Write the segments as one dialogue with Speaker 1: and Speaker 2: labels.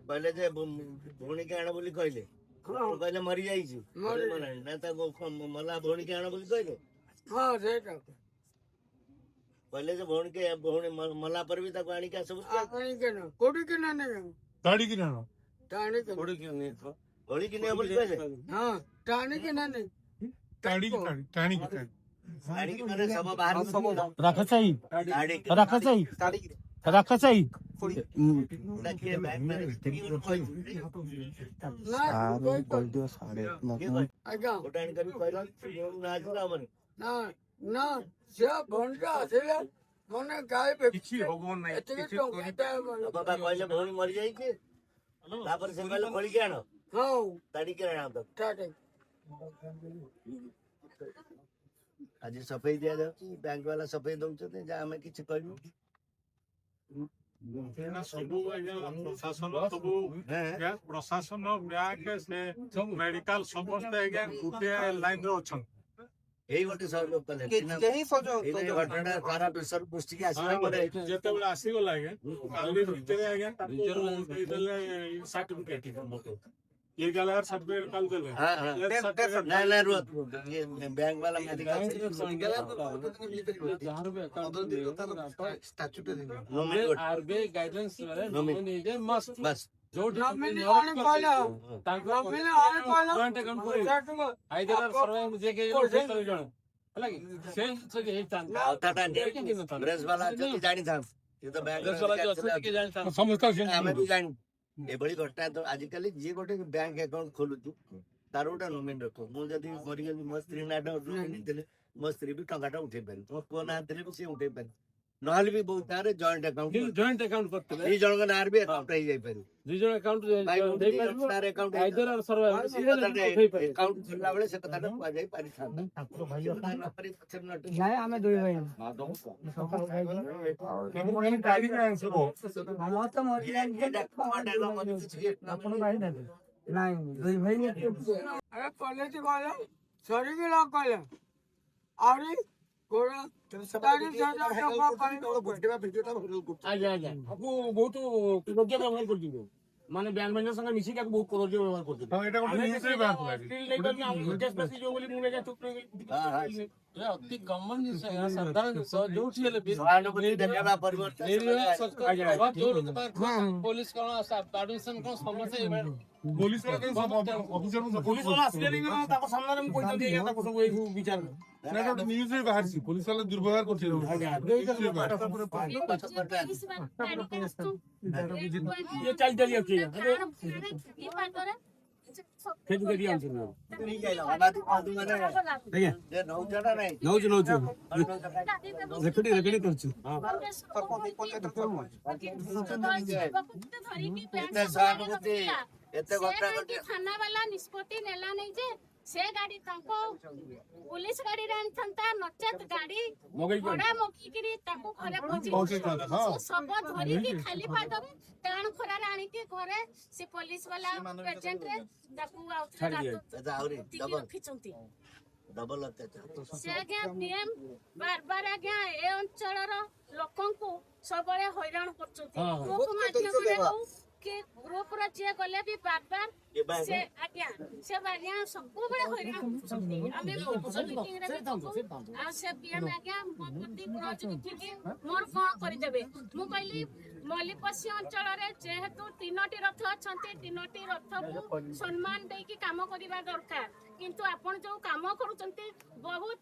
Speaker 1: पहले जे भौणी के आण बोली कहले कहले मरी जाइछु मला भौणी के आण बोली कहले पहले जे भौणी के भौणी मला पर भी ताको आणी के सब
Speaker 2: कोड़ी के ना
Speaker 3: ताड़ी की ना
Speaker 2: टाणी के
Speaker 1: भौणी की नहीं बोली कहले
Speaker 2: हां टाणी के ना
Speaker 3: ताड़ी की टाणी की
Speaker 1: आणी के करे सब बाहर सब
Speaker 3: राखसाई राखसाई राखसाई
Speaker 1: देखिए बैग में
Speaker 2: सारे गोल्डियो सारे आगा
Speaker 1: उठान कभी कहला ना जुला मन
Speaker 2: ना ना से भंडा आसेला मने गाय पे
Speaker 3: किछि होगोन नै किछि
Speaker 1: बाबा कहले भौणी मरी जाई के तापर से कहले खोली के आनो
Speaker 2: हां
Speaker 1: ताड़ी के आनो तो
Speaker 2: टाटे
Speaker 1: आज सफाई दिया जाउची बैंक वाला सफाई दउछते जा हमें किछि कहलु
Speaker 3: ସବୁ ପ୍ରଶାସନ ସବୁ ପ୍ରଶାସନ ବ୍ୟାଙ୍କ ସେ ମେଡିକାଲ ସମସ୍ତେ ଆଜ୍ଞା ଗୋଟିଏ ଲାଇନ ରେ ଅଛନ୍ତି
Speaker 1: ଏଇ ଗୋଟେ ସହଯୋଗ କଲେ କେହି ସହଯୋଗ ଏଇ ଘଟଣା ସାରା ବିଶ୍ୱର ଦୃଷ୍ଟି କି ଆସିଲା ପରେ
Speaker 3: ଯେତେବେଳେ ଆସିଗଲା ଆଜ୍ଞା କାଲି ଭିତରେ ଆଜ୍ଞା ତାକୁ ଦେଇଦେଲେ ସାର୍ଟିଫିକେଟ ये गला सर्टिफिकेट काल देले
Speaker 1: हां ना ना रुक ये बैंक वाला मेडिकल
Speaker 4: जहां पे account statute nominate RBI guidance वाले नॉमिनेट मस्ट
Speaker 1: बस
Speaker 4: जो
Speaker 2: नॉमिनेट आने पाला
Speaker 4: ताको
Speaker 2: नॉमिनेट आने पाला
Speaker 4: जॉइंट अकाउंट को आइदर सर्वे जे के जण हला कि सेम से हे तान
Speaker 1: आवता प्रेस वाला जति जानि था ये तो बैंक
Speaker 4: वाला जो असली के जानि था
Speaker 3: समझता
Speaker 1: हमें भी जानि एभली घटना तो आजिकल जी गोटे बैंक अकाउंट खोलुछु तार गोटे नोमिन रखो मु जदि मरि गेली मो स्त्री नाटा देले मो स्त्री भी टंगाटा उठे पारि मो को ना देले भी से उठे पारि नहले भी बहुत तारे जॉइंट अकाउंट करते ई जण के नार भी अकाउंट ही जाई पारि
Speaker 4: दुई जण अकाउंट दे पारि
Speaker 1: तार अकाउंट
Speaker 4: आइदर और सर्वे
Speaker 1: अकाउंट खोलला बेले से कथा को जाई पारि था ठाकुर भाई ना पारि पछर नट
Speaker 2: नहीं हमें दुई भाई
Speaker 1: हां दो
Speaker 3: मैं ताड़ी का आंसर हो
Speaker 2: हम तो मर अपन भाई नहीं दुई भाई ने अरे कॉलेज वाला सॉरी के लोग कहले अरे कोड़ा तारी जाजा टका पानी
Speaker 4: आजा आजा आपको बहुत कृतज्ञ व्यवहार करती हो माने बैंक मैनेजर संग मिसी के बहुत कृतज्ञ व्यवहार करती
Speaker 3: हां एटा कोन न्यूज रे बात लागी
Speaker 4: स्टिल लेकर हम केस पैसे जो बोली मुने जा चुप रही
Speaker 1: हां
Speaker 4: अति कॉमन जिस है साधारण जो ठिले
Speaker 1: सहानुभूति देखाबा परिवर्तन
Speaker 4: जो लोग पुलिस कोन परमिशन कोन समस्या
Speaker 3: पुलिस वाला के सब ऑफिसर
Speaker 4: पुलिस वाला आसले नहीं ताको सामने में कोई दिया ताको सब वही विचार
Speaker 3: ना तो न्यूज रे बाहर सी पुलिस वाला दुर्व्यवहार करछे
Speaker 4: ये चल चली अच्छी है फेज के दिया हमसे
Speaker 1: नहीं जाइला आबादी आदमी माने
Speaker 4: भैया
Speaker 1: जे नौ जणा नहीं
Speaker 4: नौ रेकड़ी करछु हां
Speaker 1: एते सहानुभूति एते घटना घटे
Speaker 5: थाना वाला निष्पत्ति नेला नहीं जे से गाड़ी ताको पुलिस गाड़ी रे अंतंता नचत गाड़ी बड़ा मोकी करी ताको घरे पहुंची सब धरी की खाली पादबे टाण खरा राणी के घरे से पुलिस वाला प्रेजेंट रे ताको
Speaker 1: आउरी डबल
Speaker 5: खिचंती
Speaker 1: डबल अत्याचार
Speaker 5: से आज्ञा पीएम बार बार आज्ञा ए अंचल रो लोकन को सबले हैरान करचंती लोक माध्यम रे के ग्रुप रो जे गले भी बार बार से आज्ञा से बारिया सबको बड़े हैरान करचंती हमें मीटिंग रे आ से पीएम आज्ञा मोदी रोज के मोर कोन करि देबे मु कहली मलिपसी अंचल रे जेहेतु तीनोटी रथ अछंती तीनोटी रथ को सम्मान दे की काम करिबा दरकार किंतु आपण जो काम करूचंती बहुत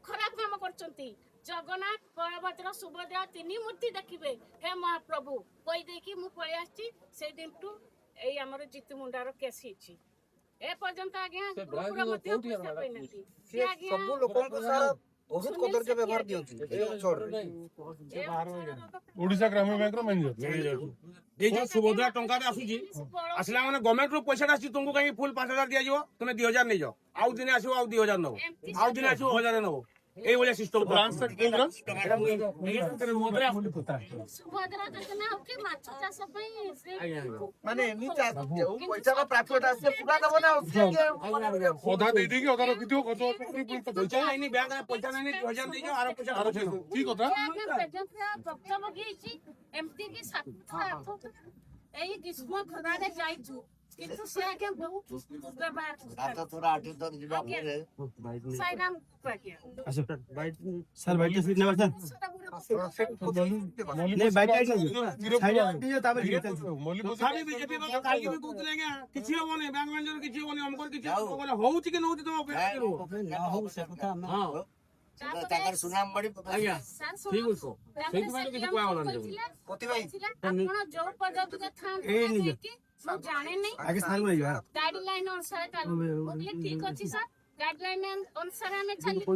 Speaker 5: खराब काम करचंती जगन्नाथ बलभद्र सुभद्रा तीन मूर्ति देखिबे हे महाप्रभु कोई देखी मु पळे आछि से दिन टू ए हमर जीतू मुंडार केस हिची ए पर्यंत आज्ञा पूरा मत सब
Speaker 2: लोगों को सारा बहुत कदर्य व्यवहार दियंती छोड़
Speaker 3: ओडिसा ग्रामीण बैंक रो मैनेजर
Speaker 4: ए जो सुभद्रा टंका रे आसुजी असला माने गवर्नमेंट रो पैसा आसी तुमको कहीं फुल 5000 दिया जिवो तुमे 2000 नै जाओ आउ दिन आसीओ आउ 2000 नो आउ दिन आसीओ 1000 नो এইভଳିଆ ସିଷ୍ଟମ
Speaker 5: ସୁଭଦ୍ରା ଯୋଜନା ହଉଛି ମାଛ ଚାଷ ପାଇଁ ସେ
Speaker 1: ମାନେ ଏମିତି ଯୋଉ ପଇସାଟା ପ୍ରାପ୍ୟଟା ସେ ପୁରା ଦବ ନା
Speaker 3: ଅଧା ଦେଇଦେଇକି ଅଧା ରଖିଥିବ ଖର୍ଚ୍ଚ
Speaker 4: ପଇସା ନାଇନି ବ୍ୟାଙ୍କରେ ପଇସା ନାଇନି 2000 ଦେଇଛ ଆର ପଇସା
Speaker 3: ଆର କି କଥା
Speaker 5: ଭକ୍ତଭୋଗୀ ହେଇଛି ଏମିତି କି 7 ଏଇ ଗ୍ରୀଷ୍ମ ଖରାରେ ଯାଇଛୁ କିନ୍ତୁ ସେ ଆଜ୍ଞା ବହୁତ ବ୍ୟବହାର
Speaker 1: ସାତ ଥର ଆଠ ଥର ଯିବା ପରେ
Speaker 5: ସାଇରାମ
Speaker 6: सर बैठ के सीट नंबर सर नहीं बैठ के साइड ताबे
Speaker 4: ଖାଲି ବିଜେପି କାଲି ବି କହୁଥିଲେ ଆଜ୍ଞା କିଛି ହବନି ବ୍ୟାଙ୍କ ମ୍ୟାନେଜର କିଛି ହବନି ଆମକୁ କିଛି ହବନି ହଉଛି କି ନଉଛି ତମ ଅପେକ୍ଷା କରିବ ହଁ
Speaker 1: ତାଙ୍କର ସୁନାମ ବଢି
Speaker 4: ଆଜ୍ଞା ଠିକ ଅଛି ସେଇଥିପାଇଁ ତ କିଛି କୁହାଗଲାନି
Speaker 5: ଆପଣ ଯୋଉ ପଦବୀରେ ଥାଆନ୍ତି ମୁଁ ଜାଣିନି
Speaker 6: आगे साइड में जाओ
Speaker 5: ଗାଇଡଲାଇନ ଅନୁସାରେ ଚାଲୁ ଠିକ ଅଛି ସାର୍ ଗାଇଡଲାଇନ ଅନୁସାରେ ଆମେ ଚାଲିବୁ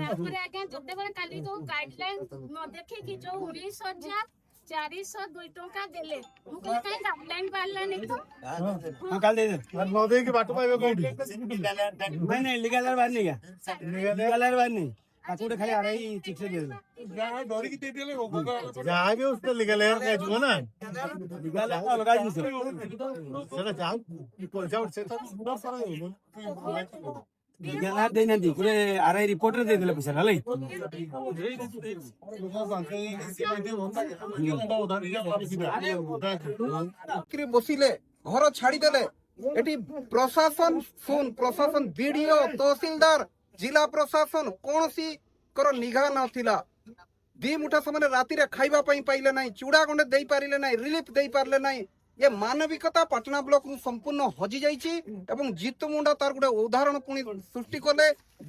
Speaker 5: ତାପରେ ଆଜ୍ଞା ଯେତେବେଳେ କାଲି ଯୋଉ ଗାଇଡଲାଇନ ନ ଦେଖିକି ଯୋଉ 19,402 ଟଙ୍କା ଦେଲେ ମୁଁ କହିଲି କାହିଁ ଗାଇଡଲାଇନ ବାହାରିଲାନି ତ
Speaker 6: हां काल दे दे
Speaker 3: ନ ଦେଇକି ବାଟ ପାଇବେ କୋଉଠି
Speaker 6: नहीं नहीं लीगल बाहर नहीं गया लीगल बाहर नहीं काकुड़े खाली आ रही ठीक से दे दे
Speaker 3: ଧରିକି ଦେଇଦେଲେ ଯାହା ବି उसने लीगल एयर का ଯିବ ନା
Speaker 6: लीगल अलग जिनिस
Speaker 3: ସେଟା ଯାଉ ପଇସା ଉଠେ ତ
Speaker 6: लीगल दे ना दी कुरे आ रही रिपोर्टर दे देले पैसा हलै
Speaker 7: বসিলে ঘর ছাড়িদেলে এটি প্রশাসন শুন প্রশাসন বিডিও তহসিলদার জিলা প্রশাসন কৌশি কর নিঘা নথিলা ଦି ମୁଠା ସେମାନେ ରାତିରେ ଖାଇବା ପାଇଁ ପାଇଲେ ନାହିଁ ଚୁଡ଼ା ଗଣ୍ଡେ ଦେଇପାରିଲେ ନାହିଁ ରିଲିଫ ଦେଇପାରିଲେ ନାହିଁ ଏ ମାନବିକତା ପାଟଣା ବ୍ଲକରୁ ସମ୍ପୂର୍ଣ୍ଣ ହଜି ଯାଇଛି ଏବଂ ଜିତୁ ମୁଣ୍ଡା ତାର ଗୋଟେ ଉଦାହରଣ ପୁଣି ସୃଷ୍ଟି କଲେ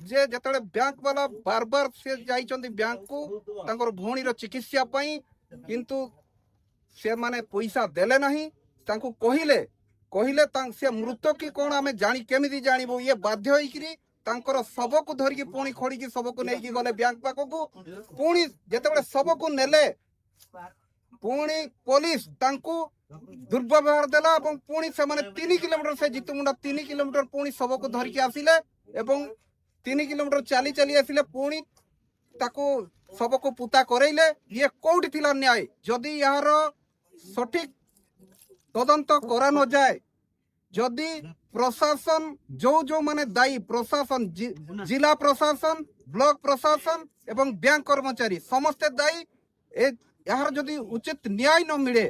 Speaker 7: ଯେ ଯେତେବେଳେ ବ୍ୟାଙ୍କ ବାଲା ବାରବାର ସେ ଯାଇଛନ୍ତି ବ୍ୟାଙ୍କକୁ ତାଙ୍କର ଭଉଣୀର ଚିକିତ୍ସା ପାଇଁ କିନ୍ତୁ ସେମାନେ ପଇସା ଦେଲେ ନାହିଁ ତାଙ୍କୁ କହିଲେ ସେ ମୃତ କି କ'ଣ ଆମେ କେମିତି ଜାଣିବୁ ଇଏ ବାଧ୍ୟ ହେଇକିରି ତାଙ୍କର ଶବକୁ ଧରିକି ପୁଣି ଖୋଳିକି ଶବକୁ ନେଇକି ଗଲେ ବ୍ୟାଙ୍କ ପାଖକୁ ପୁଣି ଯେତେବେଳେ ଶବକୁ ନେଲେ ପୁଣି ପୋଲିସ ତାଙ୍କୁ ଦୁର୍ବ୍ୟବହାର ଦେଲା ଏବଂ ପୁଣି ସେମାନେ 3 କିଲୋମିଟର ସେ ଜିତୁମୁଣ୍ଡା 3 କିଲୋମିଟର ପୁଣି ଶବକୁ ଧରିକି ଆସିଲେ ଏବଂ 3 କିଲୋମିଟର ଚାଲି ଚାଲି ଆସିଲେ ପୁଣି ତାକୁ ଶବକୁ ପୁତା କରେଇଲେ ଇଏ କୋଉଠି ଥିଲା ନ୍ୟାୟ ଯଦି ଏହାର ସଠିକ ତଦନ୍ତ କରା ନ ଯାଏ যদি প্রশাসন जो মানে দায়ী প্রশাসন जिला प्रशासन ब्लॉक प्रशासन এবং ব্যাংক কর্মচারী সমস্তে দায়ী এর যদি উচিত ন্যায় ন মিলে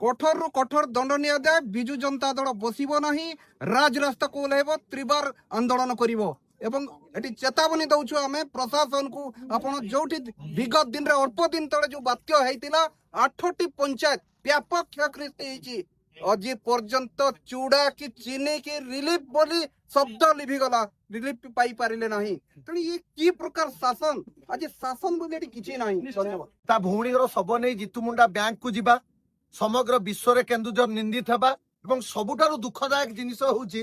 Speaker 7: কঠোরରୁ কঠোর দণ্ড নিয়াযাଏ বিজু জনতা দল বসিব ନାହିଁ রাজরাস্তাକୁ ওহ୍ଲାଇବ ত্রিবার আন্দোলন করিব এবং এটি চেতাবনী দଉଛୁ ଆମେ প্রশাসনକୁ ଆପଣ ଯୋଉଠି বিগত দিନରେ অল্প দিন তଳେ ଯୋଉ ବାତ୍ୟା ହେଇଥିଲା 8ଟି ପଞ୍ଚାୟତ ବ୍ୟାପକ କ୍ଷୟକ୍ଷତି ହେଇଛି अजी पर्यंत चूड़ा की चीनी की रिलीफ बोली शब्द लिभिगला रिलीफ पाई पारिले नहीं तेणु ये की प्रकार शासन आज शासन बोली किसी नहीं धन्यवाद
Speaker 8: ता भौणीर शब नहीं जितुमुंडा बैंक को जिबा समग्र विश्व रे केन्दुझर निंदित हेबा एवं सबुठारु दुखदायक जिनिस होउची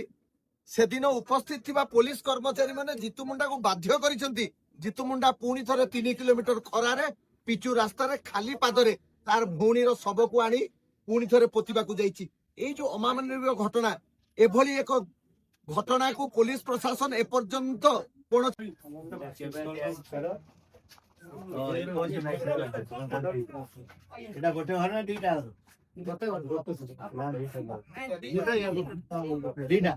Speaker 8: सेदिन उपस्थित थिबा पुलिस कर्मचारी माने जितुमुंडा को बाध्य करिसंती जितुमुंडा पुणी थरे 3 किलोमीटर खरारे पिचु रास्ता रे खाली पादरे तार भौणीर शब को आनी पुणी थरे पोतिबाकू जाइछि एई जो अमानवीय घटना एभली एक घटना को पुलिस प्रशासन एपर्यंत कोन
Speaker 1: এটা গোটে ঘর না দুইটা দুইটা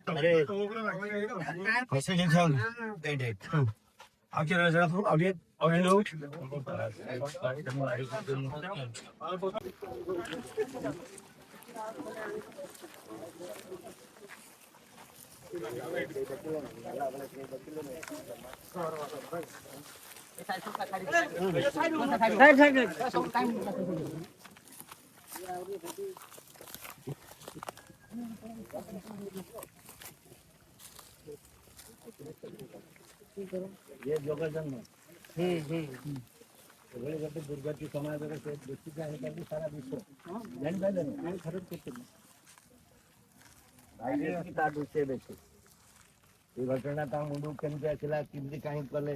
Speaker 1: अरे कैसे नहीं था डेट आके रह जरा थोड़ा अभी और लोग ये जगह जन्म गोटे दुर्गति समाज से बेसी सारा विश्व जान पाइले खराब करते ये घटना मुंड केमती आसला केमती कहीं कले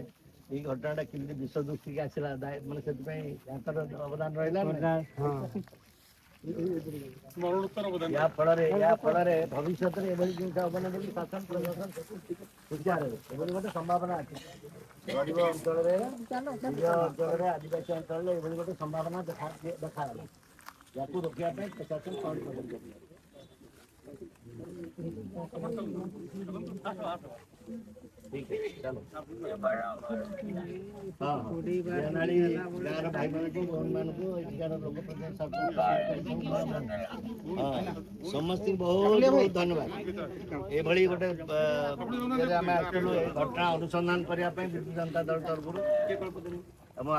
Speaker 1: এই ঘটনাটা କେମିତି ବିଷ ଦୃଷ୍ଟିକି ଆସିଲା ମାନେ ସେଥିପାଇଁ ତାଙ୍କର ଅବଦାନ ରହିଲା ନା? ୟା ଫଳରେ ଭବିଷ୍ୟତରେ ଏଭଳି ଜିନିଷ ହବନି ବୋଲି ଶାସନ ପ୍ରଶାସନ ହୁସିଆର ହେବେ। ଏଭଳି ଗୋଟେ ସମ୍ଭାବନା ଅଛି ଗରିବ ଅଞ୍ଚଳରେ ନିଜ ଅଞ୍ଚଳରେ ଆଦିବାସୀ ଅଞ୍ଚଳରେ ଏଭଳି ଗୋଟେ ସମ୍ଭାବନା ଦେଖାଗଲା। याकू रोकिया पे प्रशासन कौन ठीक है चलो हाँ गाँव भाई मान को भौन मान को लोक समस्त बहुत बहुत धन्यवाद एभली गोटे आम आसलु घटना अनुसंधान करने विजु जनता दल तरफ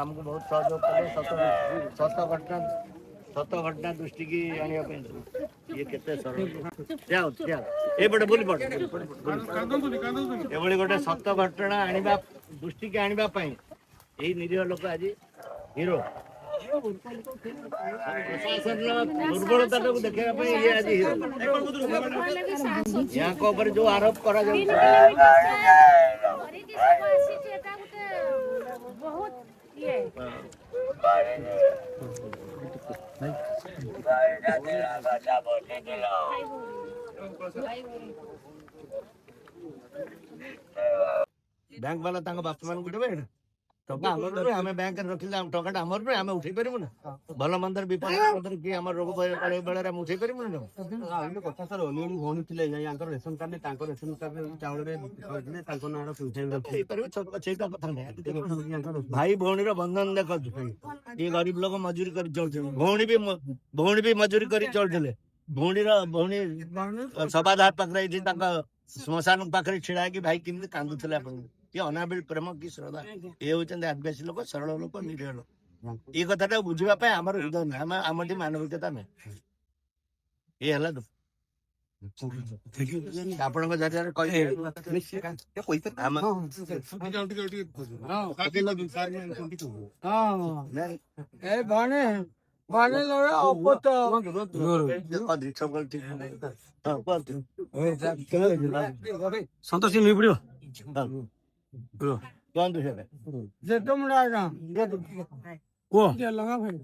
Speaker 1: आमको बहुत सहयोग कले सत घटना दृष्टि की आने ये केते सरल जाओ जाओ ए बड़े बोली पड़ एभली गोटे सत घटना आनिबा दृष्टि की आनिबा पई एही निरीह लोक आज हीरो प्रशासन दुर्बलता को देखा ये आज हीरो यहाँ को ऊपर जो आरोप करा
Speaker 5: बहुत ये
Speaker 1: बैंक वाला बाप मान को देवे टका हमर आमे बैंक रखिला टकाटा हमर पे आमे उठै परिमु ना भल मंदर विपद मंदर की हमर रोग पड़े बेले रे उठै परिमु ना
Speaker 6: आमे कथा सर ओनियन भौणी थिले यांकर रेशन कार्ड ने तांकर रेशन कार्ड चावल रे खरदिले तांको नाडा उठै
Speaker 1: ए परिमु छैटा कथा नै भाई भौणी रो बंधन देखो ये गरीब लोग मजूरी कर चलते भौणी भी मजूरी कर चलते भौणी सभादार पाखरे थी श्मशान पाखरे छिड़ा कि भाई केमती कांदुले आप ये अनाबिल प्रेम की श्रद्धा ये होती आदिवासी लोक सरल लोक निरीह लोक ये कथा बुझापी आम हृदय ना आम मानविकता ना ये है तो आपण जरिए
Speaker 6: संतोष सिंह पड़ो
Speaker 1: कहतु
Speaker 2: जेतो मुंडा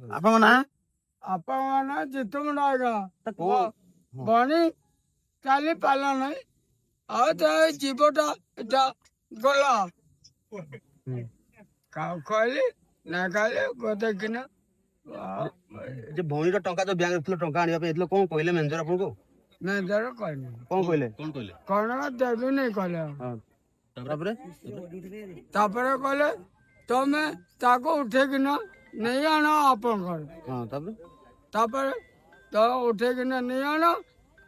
Speaker 6: आप ना
Speaker 2: जेतो मुंडा बनी चाली पाला नहीं और जीवटा गला कहली ना कहले गोदे किना
Speaker 6: भौणी टंका जो बैंक रखिल टंका आने कौन कहले मैनेजर आपन को
Speaker 2: मैनेजर कहले
Speaker 6: कौन कहले
Speaker 2: कौन देवी नहीं कहले तापरे कहले तमें ताको उठे किना नहीं आना आपन घर तापरे तो उठे किना नहीं आना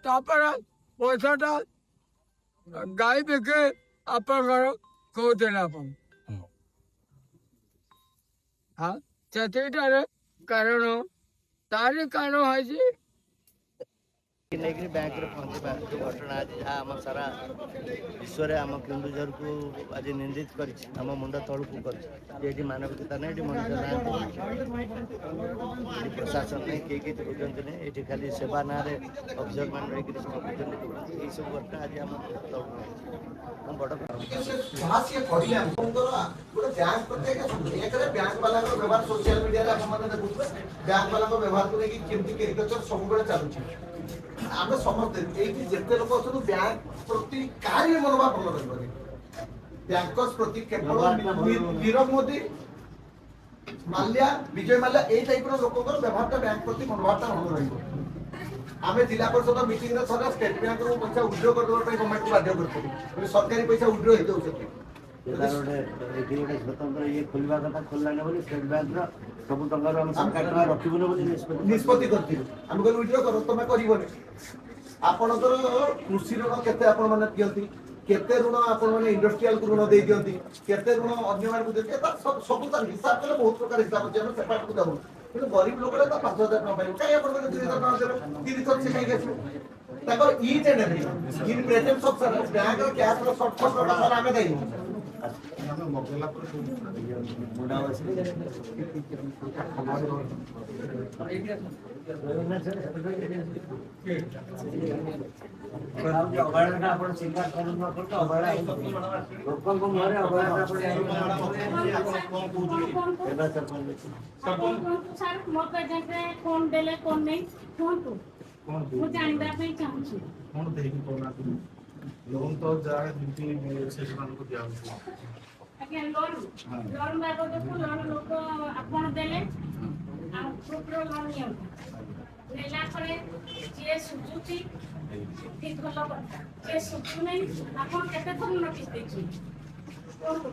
Speaker 2: तापरे पैसाटा गाय बिके आपन घर को देना अपन हाँ चेतारे कारण तारी कारण है
Speaker 1: बैंक रे पहुंचवा जो घटना आज जहाँ आम सारा विश्व आम केन्दुझर को आज निंदित कर मुंड तलू कर मानविकता नहीं मनुष्य ना प्रशासन नहीं किए किए बुझे नहीं ये खाली सेवा ना अफिसर मान रही सब घटना आज आम बड़
Speaker 8: बैंक वाला व्यवहार सोशल मीडिया बैंक वाला व्यवहार को लेकिन केमती कैरिकेचर सब चलुची आम समस्ते जिते लोक अच्छा बैंक प्रति कार्य मनोभाव भल रही बैंकर्स प्रति केवल नीरव मोदी माल्या विजय माल्या यही टाइप लोक व्यवहार बैंक प्रति मनोभाव भल रही आम जिला परिषद मीटिंग स्टेट बैंक पैसा उड्रो करदे गवर्नमेंट को बाध्य कर सरकारी पैसा उड्रो हो जाऊँ
Speaker 1: स्वतंत्र ये खोलवा कथा खोललाने बोली स्टेट बैंक सब टंका सरकार रखिबुन बोली
Speaker 8: निष्पत्ति करथिलु हम कहलु विड्रो करो तमे करिवनी आपनकर कृषि ऋण केते आपण माने दियंती केते ऋण आपण माने इंडस्ट्रियल ऋण दे दियंती केते ऋण अन्य मान को दे सब हिसाब करे बहुत प्रकार हिसाब जे हम सेपाट को दउ কিন্তু গরিব লোকরা তো 5000 টাকা পাইব কাই আপন মানে 2000 টাকা দেবে 30 সে কাই গেছে তারপর it and everything in presence of bank cash short form আমরা দেই
Speaker 1: ଅବହେଳାଟା ଆପଣ ସ୍ୱୀକାର କରନ୍ତୁ ନ କରନ୍ତୁ ଅବହେଳା ଲୋକଙ୍କ ମୁହଁରେ ଅବହେଳାଟା
Speaker 5: ସାର୍ ମୋ ପ୍ରେଜେଣ୍ଟରେ କଣ ଦେଲେ କଣ ନାହିଁ କୁହନ୍ତୁ ମୁଁ ଜାଣିବା ପାଇଁ ଚାହୁଁଛି।
Speaker 3: କଣ ଦେଇକି କହୁନାହାନ୍ତି ଲୋନ୍ ତ ଯାହା ଯେମିତି ସେମାନଙ୍କୁ ଦିଆହଉଛି।
Speaker 5: ଆଜ୍ଞା ଲୋନ୍ ବାବଦକୁ ଲୋନ୍ ଲୋକ ଆପଣ ଦେଲେ ଆଉ ଗ୍ରୁପର ଲୋନ୍ ନିଅନ୍ତୁ ନେଲା ପରେ ଯିଏ ସୁଝୁଛି ଠିକ୍ ଭଲ କଥା ଯିଏ ସୁଝୁ ନାହିଁ ଆପଣ କେତେ ଥର ନୋଟିସ୍ ଦେଇଛନ୍ତି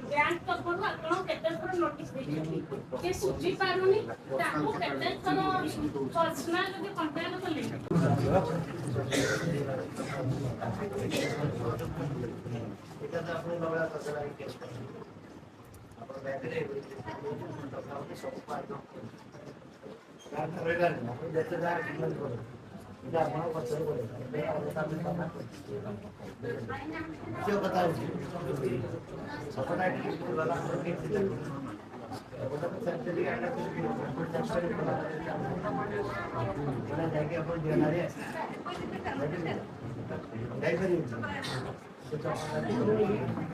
Speaker 5: ବ୍ୟାଙ୍କ ତରଫରୁ ଆପଣ କେତେ ଥର ନୋଟିସ୍ ଦେଇଛନ୍ତି ଯିଏ ସୁଝି ପାରୁନି ତାକୁ କେତେ ଥର ପର୍ସନାଲ ଯଦି କଣ୍ଟାକ୍ଟ କଲେ
Speaker 1: ଯାଇପାରିବେ